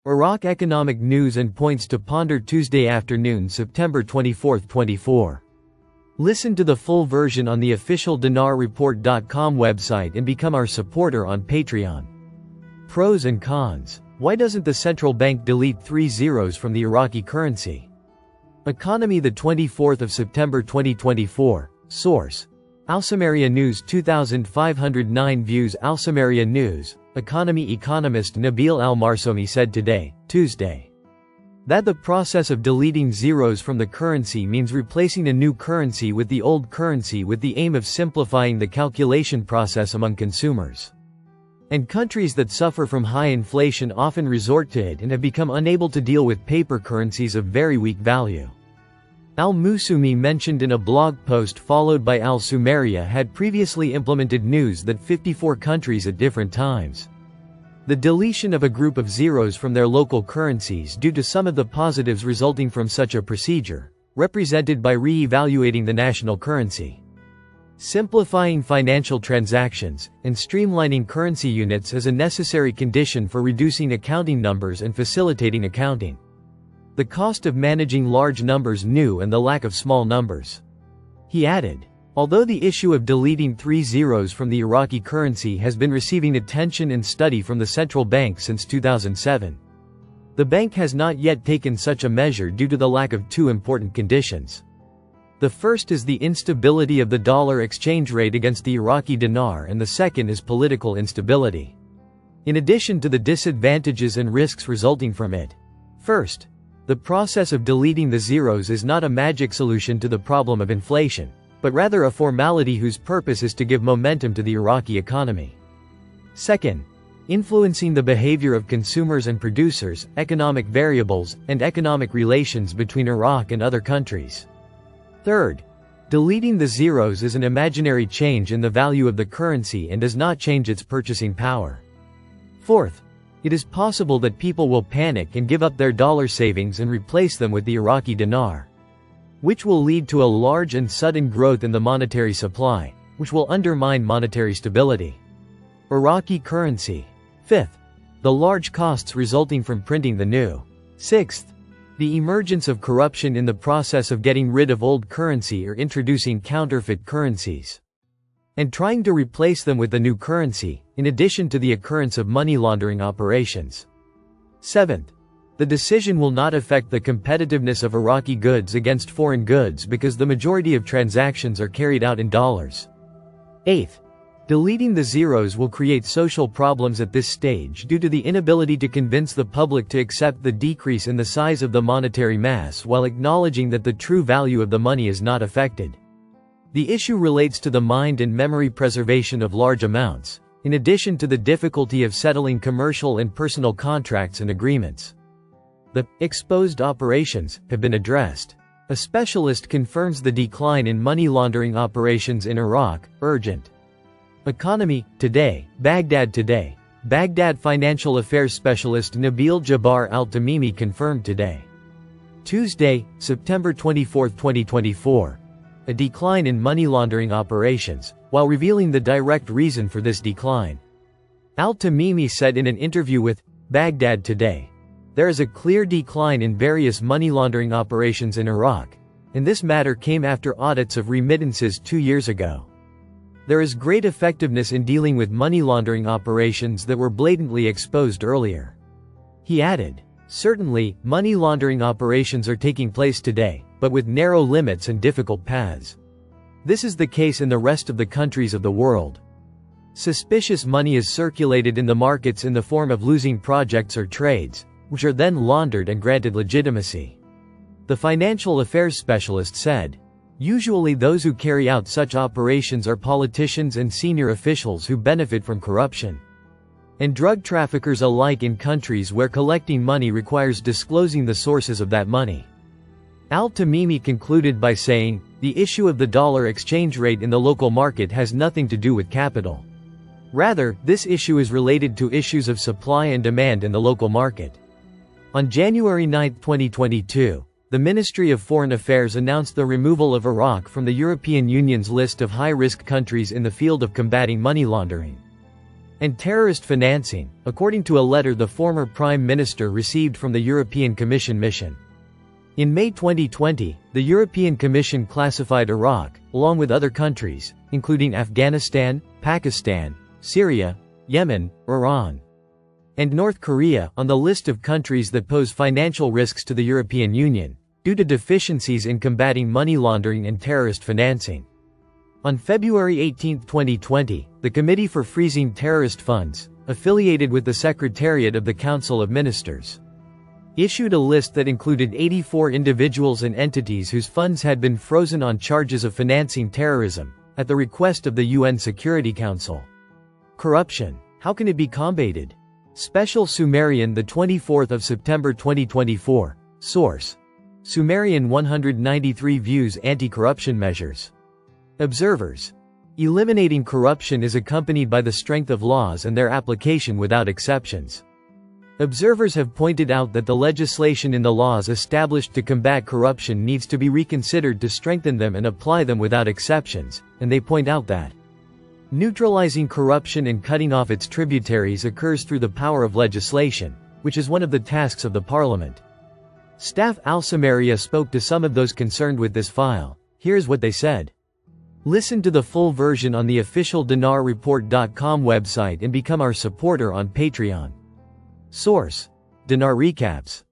Iraq economic news and points to ponder Tuesday afternoon, September 24, 24. Listen to the full version on the official dinarreport.com website and become our supporter on Patreon. Pros and cons. Why doesn't the central bank delete 3 zeros from the Iraqi currency? Economy, the 24th of September 2024. Source: Al-Samaria News 2509 views. Al-Samaria News. Economy economist Nabil Al-Marsomi said today, Tuesday, that the process of deleting zeros from the currency means replacing a new currency with the old currency with the aim of simplifying the calculation process among consumers. And countries that suffer from high inflation often resort to it and have become unable to deal with paper currencies of very weak value. Al-Musumi mentioned in a blog post followed by Al-Sumaria had previously implemented news that 54 countries at different times. The deletion of a group of zeros from their local currencies due to some of the positives resulting from such a procedure, represented by re-evaluating the national currency, simplifying financial transactions, and streamlining currency units is a necessary condition for reducing accounting numbers and facilitating accounting. The cost of managing large numbers new and the lack of small numbers. He added, although the issue of deleting 3 zeros from the Iraqi currency has been receiving attention and study from the central bank since 2007, the bank has not yet taken such a measure due to the lack of 2 important conditions. The first is the instability of the dollar exchange rate against the Iraqi dinar, and the second is political instability, in addition to the disadvantages and risks resulting from it. First, the process of deleting the zeros is not a magic solution to the problem of inflation, but rather a formality whose purpose is to give momentum to the Iraqi economy. Second, influencing the behavior of consumers and producers, economic variables, and economic relations between Iraq and other countries. Third, deleting the zeros is an imaginary change in the value of the currency and does not change its purchasing power. Fourth, it is possible that people will panic and give up their dollar savings and replace them with the Iraqi dinar, which will lead to a large and sudden growth in the monetary supply, which will undermine monetary stability. Iraqi currency. Fifth, the large costs resulting from printing the new. Sixth, the emergence of corruption in the process of getting rid of old currency or introducing counterfeit currencies, and trying to replace them with the new currency, in addition to the occurrence of money laundering operations. Seventh, the decision will not affect the competitiveness of Iraqi goods against foreign goods because the majority of transactions are carried out in dollars. Eighth, deleting the zeros will create social problems at this stage due to the inability to convince the public to accept the decrease in the size of the monetary mass while acknowledging that the true value of the money is not affected. The issue relates to the mind and memory preservation of large amounts, in addition to the difficulty of settling commercial and personal contracts and agreements. The exposed operations have been addressed. A specialist confirms the decline in money laundering operations in Iraq, urgent. Economy, today, Baghdad today. Baghdad financial affairs specialist Nabil Jabbar Al-Tamimi confirmed today, Tuesday, September 24, 2024, a decline in money laundering operations, while revealing the direct reason for this decline. Al-Tamimi said in an interview with Baghdad Today, there is a clear decline in various money laundering operations in Iraq, and this matter came after audits of remittances 2 years ago. There is great effectiveness in dealing with money laundering operations that were blatantly exposed earlier. He added, certainly, money laundering operations are taking place today, but with narrow limits and difficult paths. This is the case in the rest of the countries of the world. Suspicious money is circulated in the markets in the form of losing projects or trades, which are then laundered and granted legitimacy. The financial affairs specialist said, usually those who carry out such operations are politicians and senior officials who benefit from corruption, and drug traffickers alike in countries where collecting money requires disclosing the sources of that money. Al-Tamimi concluded by saying, the issue of the dollar exchange rate in the local market has nothing to do with capital. Rather, this issue is related to issues of supply and demand in the local market. On January 9, 2022, the Ministry of Foreign Affairs announced the removal of Iraq from the European Union's list of high-risk countries in the field of combating money laundering. and terrorist financing, according to a letter the former Prime Minister received from the European Commission mission. In May 2020, the European Commission classified Iraq, along with other countries, including Afghanistan, Pakistan, Syria, Yemen, Iran, and North Korea, on the list of countries that pose financial risks to the European Union, due to deficiencies in combating money laundering and terrorist financing. On February 18, 2020, the Committee for Freezing Terrorist Funds, affiliated with the Secretariat of the Council of Ministers, issued a list that included 84 individuals and entities whose funds had been frozen on charges of financing terrorism, at the request of the UN Security Council. Corruption. How can it be combated? Special Sumerian, the 24th of September 2024. Source: Sumerian 193 views anti-corruption measures. Observers. Eliminating corruption is accompanied by the strength of laws and their application without exceptions. Observers have pointed out that the legislation in the laws established to combat corruption needs to be reconsidered to strengthen them and apply them without exceptions, and they point out that neutralizing corruption and cutting off its tributaries occurs through the power of legislation, which is one of the tasks of the parliament. Staff Al-Samaria spoke to some of those concerned with this file. Here's what they said. Listen to the full version on the official dinarreport.com website and become our supporter on Patreon. Source: Dinar Recaps.